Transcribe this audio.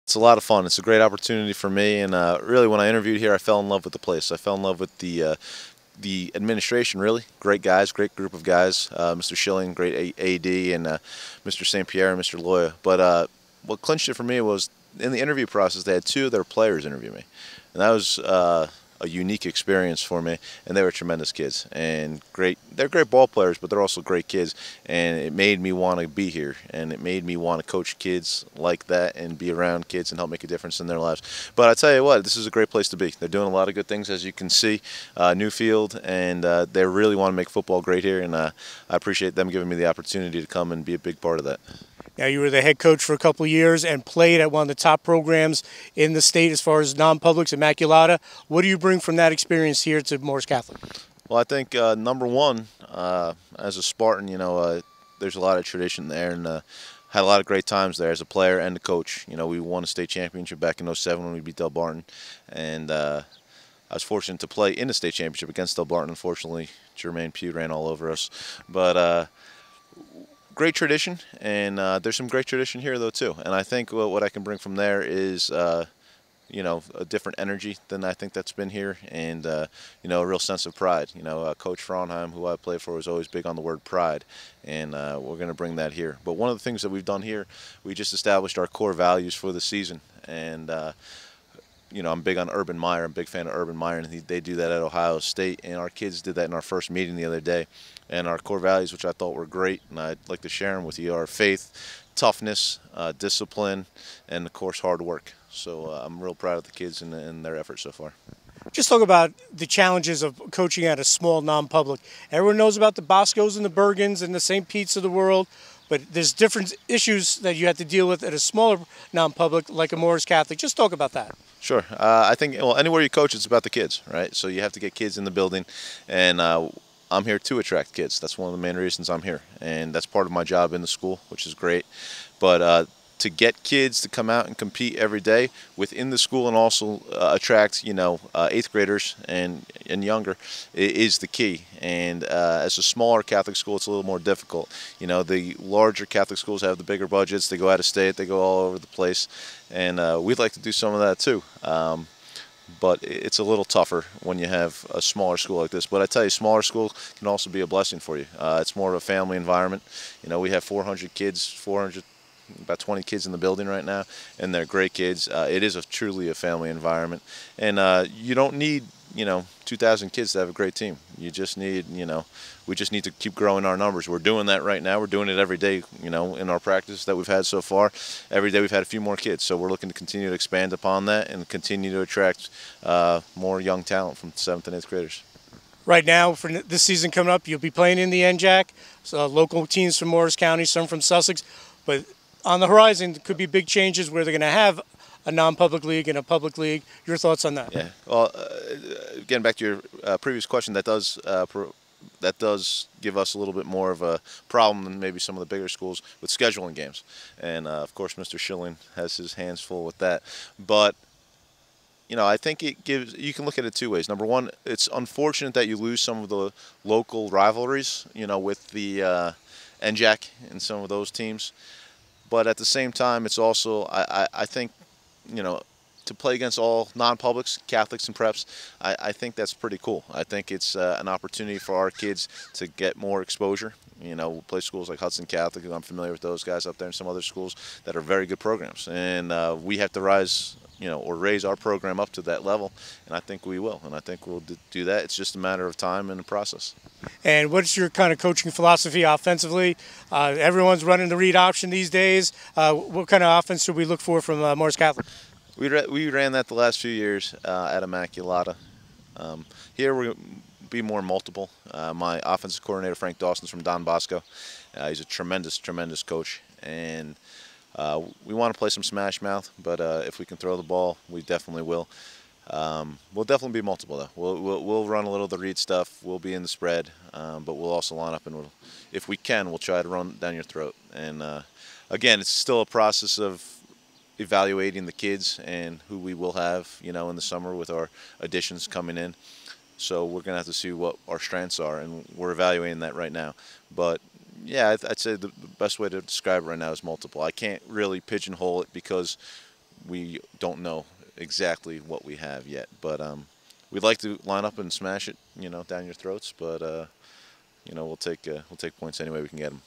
It's a lot of fun. It's a great opportunity for me, and really, when I interviewed here, I fell in love with the place. I fell in love with the administration. Really, great guys, great group of guys. Mr. Schilling, great AD, and Mr. St. Pierre and Mr. Loya. But what clinched it for me was in the interview process, they had two of their players interview me, and that was a unique experience for me. And they were tremendous kids and great. They're great ball players, but they're also great kids. And it made me want to be here, and it made me want to coach kids like that and be around kids and help make a difference in their lives. But I tell you what, this is a great place to be. They're doing a lot of good things, as you can see. New field, and they really want to make football great here. And I appreciate them giving me the opportunity to come and be a big part of that. Now, you were the head coach for a couple of years and played at one of the top programs in the state as far as non-publics, Immaculata. What do you bring from that experience here to Morris Catholic? Well, I think number one, as a Spartan, there's a lot of tradition there, and had a lot of great times there as a player and a coach. We won a state championship back in '07 when we beat Del Barton, and I was fortunate to play in the state championship against Del Barton. Unfortunately, Jermaine Pugh ran all over us, but great tradition, and there's some great tradition here though too. And I think what I can bring from there is a different energy than I think that's been here, and a real sense of pride. Coach Frauenheim, who I played for, was always big on the word pride, and we're going to bring that here. But one of the things that we've done here, we just established our core values for the season, and I'm big on Urban Meyer. I'm a big fan of Urban Meyer, and they do that at Ohio State, and our kids did that in our first meeting the other day. And our core values, which I thought were great, and I'd like to share them with you, are faith, toughness, discipline, and of course hard work. So I'm real proud of the kids and their efforts so far. Just talk about the challenges of coaching at a small non-public. Everyone knows about the Boscos and the Bergens and the St. Pete's of the world, but there's different issues that you have to deal with at a smaller non-public like a Morris Catholic. Just talk about that. Sure. I think, anywhere you coach, it's about the kids, right? So you have to get kids in the building, and I'm here to attract kids. That's one of the main reasons I'm here, and that's part of my job in the school, which is great. But to get kids to come out and compete every day within the school and also attract, eighth graders and younger is the key. And as a smaller Catholic school, it's a little more difficult. The larger Catholic schools have the bigger budgets. They go out of state. They go all over the place. And we'd like to do some of that too. But it's a little tougher when you have a smaller school like this. But I tell you, smaller school can also be a blessing for you. It's more of a family environment. We have 400 kids, about 20 kids in the building right now, and they're great kids. It is truly a family environment, and you don't need 2,000 kids to have a great team. You just need we just need to keep growing our numbers. We're doing that right now. We're doing it every day. In our practice that we've had so far, every day we've had a few more kids. So we're looking to continue to expand upon that and continue to attract more young talent from 7th and 8th graders. Right now, for this season coming up, you'll be playing in the NJAC. So local teams from Morris County, some from Sussex, but on the horizon, there could be big changes where they're going to have a non-public league and a public league. Your thoughts on that? Yeah. Well, getting back to your previous question, that does give us a little bit more of a problem than maybe some of the bigger schools with scheduling games. And, of course, Mr. Schilling has his hands full with that. But, I think you can look at it two ways. Number one, it's unfortunate that you lose some of the local rivalries, with the NJAC and some of those teams. But at the same time, it's also, I think, to play against all non-publics, Catholics and preps, I think that's pretty cool. I think it's an opportunity for our kids to get more exposure. We'll play schools like Hudson Catholic, and I'm familiar with those guys up there, and some other schools that are very good programs. And we have to rise, or raise our program up to that level, and I think we will. And I think we'll do that. It's just a matter of time and a process. And what's your kind of coaching philosophy offensively? Everyone's running the read option these days. What kind of offense should we look for from Morris Catholic? We ran that the last few years at Immaculata. Here we're be more multiple. My offensive coordinator, Frank Dawson's from Don Bosco. He's a tremendous coach, and we want to play some smash mouth, but if we can throw the ball, we definitely will. We'll definitely be multiple though. We'll run a little of the read stuff. We'll be in the spread, but we'll also line up, and if we can, we'll try to run down your throat. And again, it's still a process of evaluating the kids and who we will have, in the summer with our additions coming in. So we're going to have to see what our strengths are, and we're evaluating that right now. But yeah, I'd say the best way to describe it right now is multiple. I can't really pigeonhole it because we don't know exactly what we have yet. But we'd like to line up and smash it, down your throats. But we'll take points any way we can get them.